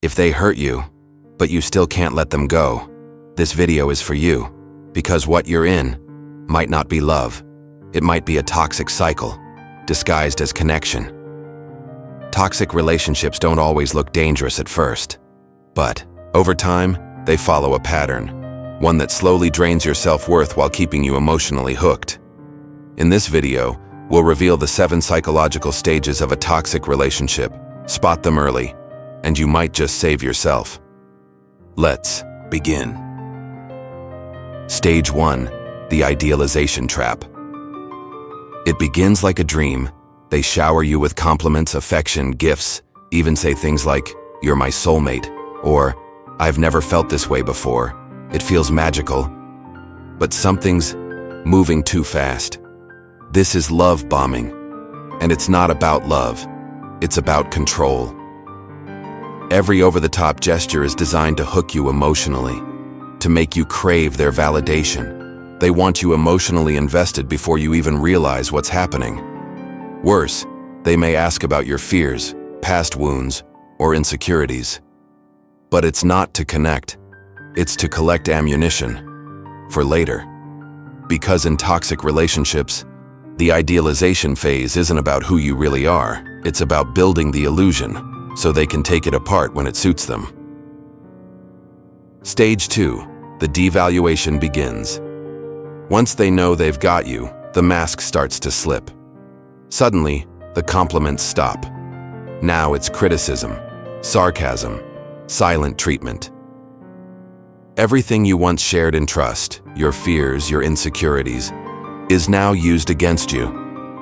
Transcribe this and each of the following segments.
If they hurt you, but you still can't let them go, this video is for you, because what you're in might not be love. It might be a toxic cycle, disguised as connection. Toxic relationships don't always look dangerous at first, but over time, they follow a pattern, one that slowly drains your self-worth while keeping you emotionally hooked. In this video, we'll reveal the 7 psychological stages of a toxic relationship, spot them early, and you might just save yourself. Let's begin. Stage 1, the idealization trap. It begins like a dream. They shower you with compliments, affection, gifts, even say things like, "You're my soulmate," or "I've never felt this way before. It feels magical." But something's moving too fast. This is love bombing, and it's not about love. It's about control. Every over-the-top gesture is designed to hook you emotionally, to make you crave their validation. They want you emotionally invested before you even realize what's happening. Worse, they may ask about your fears, past wounds, or insecurities. But it's not to connect. It's to collect ammunition for later. Because in toxic relationships, the idealization phase isn't about who you really are. It's about building the illusion so they can take it apart when it suits them. Stage 2, the devaluation begins. Once they know they've got you, the mask starts to slip. Suddenly, the compliments stop. Now it's criticism, sarcasm, silent treatment. Everything you once shared in trust, your fears, your insecurities, is now used against you.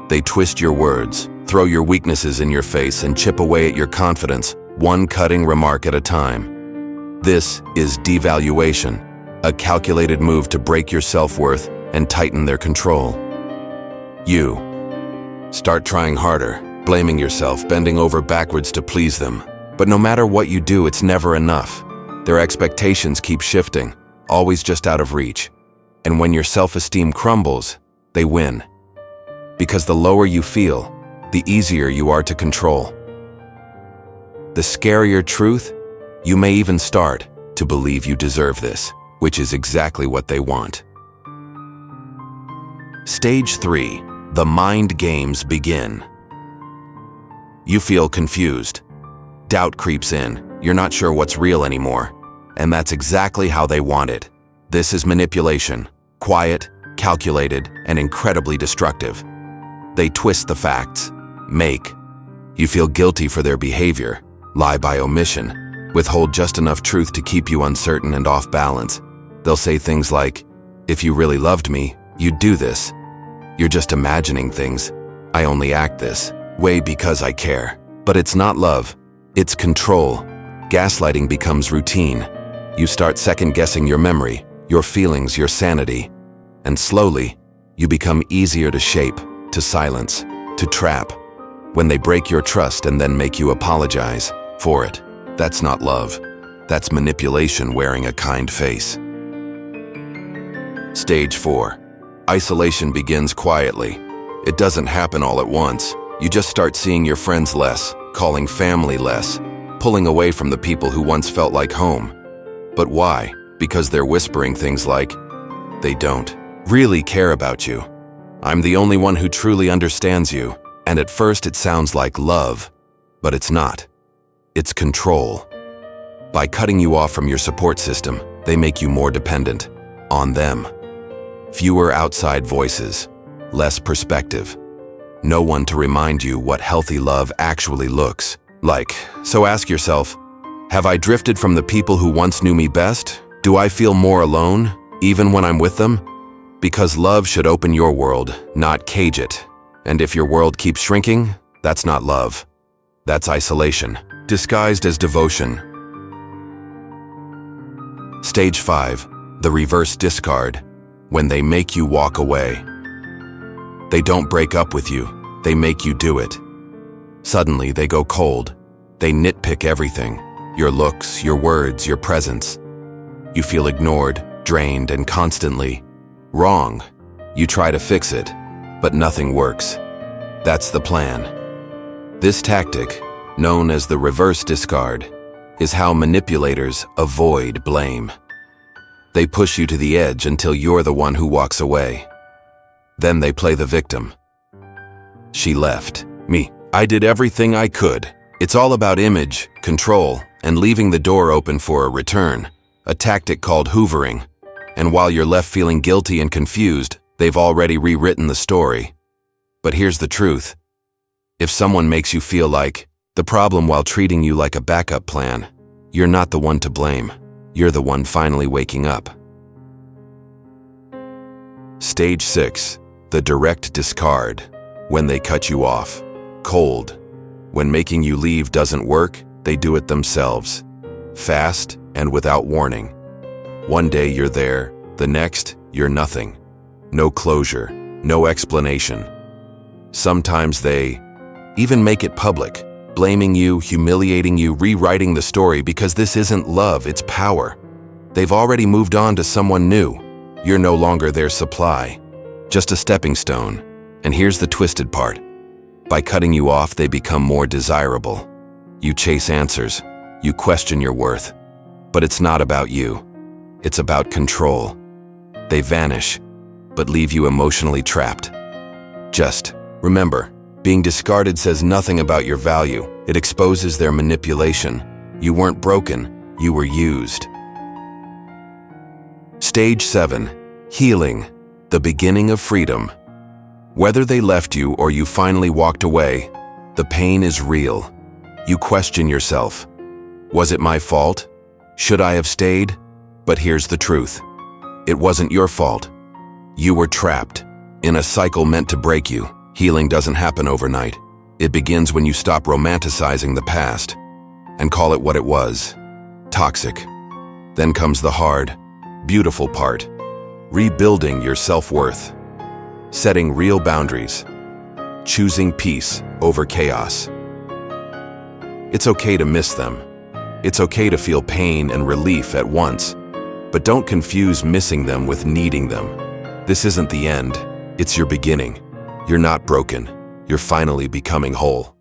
They twist your words, throw your weaknesses in your face, and chip away at your confidence, one cutting remark at a time. This is devaluation, a calculated move to break your self-worth and tighten their control. You start trying harder, blaming yourself, bending over backwards to please them. But no matter what you do, it's never enough. Their expectations keep shifting, always just out of reach. And when your self-esteem crumbles, they win. Because the lower you feel, the easier you are to control. The scarier truth, you may even start to believe you deserve this, which is exactly what they want. Stage 3, the mind games begin. You feel confused. Doubt creeps in. You're not sure what's real anymore. And that's exactly how they want it. This is manipulation, quiet, calculated, and incredibly destructive. They twist the facts, make you feel guilty for their behavior, lie by omission, withhold just enough truth to keep you uncertain and off balance. They'll say things like, "If you really loved me, you'd do this. You're just imagining things. I only act this way because I care." But it's not love, it's control. Gaslighting becomes routine. You start second-guessing your memory, your feelings, your sanity. And slowly, you become easier to shape, to silence, to trap. When they break your trust and then make you apologize for it, that's not love. That's manipulation wearing a kind face. Stage 4. Isolation begins quietly. It doesn't happen all at once. You just start seeing your friends less, calling family less, pulling away from the people who once felt like home. But why? Because they're whispering things like, "They don't really care about you. I'm the only one who truly understands you." And at first it sounds like love, but it's not. It's control. By cutting you off from your support system, they make you more dependent on them. Fewer outside voices, less perspective. No one to remind you what healthy love actually looks like. So ask yourself, have I drifted from the people who once knew me best? Do I feel more alone, even when I'm with them? Because love should open your world, not cage it. And if your world keeps shrinking, that's not love. That's isolation, disguised as devotion. Stage 5, the reverse discard, when they make you walk away. They don't break up with you, they make you do it. Suddenly they go cold. They nitpick everything, your looks, your words, your presence. You feel ignored, drained, and constantly wrong. You try to fix it, but nothing works. That's the plan. This tactic, known as the reverse discard, is how manipulators avoid blame. They push you to the edge until you're the one who walks away. Then they play the victim. She left. Me. I did everything I could. It's all about image, control, and leaving the door open for a return, a tactic called hoovering. And while you're left feeling guilty and confused, they've already rewritten the story. But here's the truth. If someone makes you feel like the problem while treating you like a backup plan, you're not the one to blame. You're the one finally waking up. Stage 6. The direct discard. When they cut you off. Cold. When making you leave doesn't work, they do it themselves. Fast and without warning. One day you're there, the next you're nothing. No closure, no explanation. Sometimes they even make it public, blaming you, humiliating you, rewriting the story because this isn't love, it's power. They've already moved on to someone new. You're no longer their supply, just a stepping stone. And here's the twisted part. By cutting you off, they become more desirable. You chase answers, you question your worth. But it's not about you. It's about control. They vanish, but leave you emotionally trapped. Just remember, being discarded says nothing about your value. It exposes their manipulation. You weren't broken, you were used. Stage 7. Healing. The beginning of freedom. Whether they left you or you finally walked away, the pain is real. You question yourself. Was it my fault? Should I have stayed? But here's the truth. It wasn't your fault. You were trapped in a cycle meant to break you. Healing doesn't happen overnight. It begins when you stop romanticizing the past and call it what it was. Toxic. Then comes the hard, beautiful part. Rebuilding your self-worth. Setting real boundaries. Choosing peace over chaos. It's okay to miss them. It's okay to feel pain and relief at once. But don't confuse missing them with needing them. This isn't the end. It's your beginning. You're not broken. You're finally becoming whole.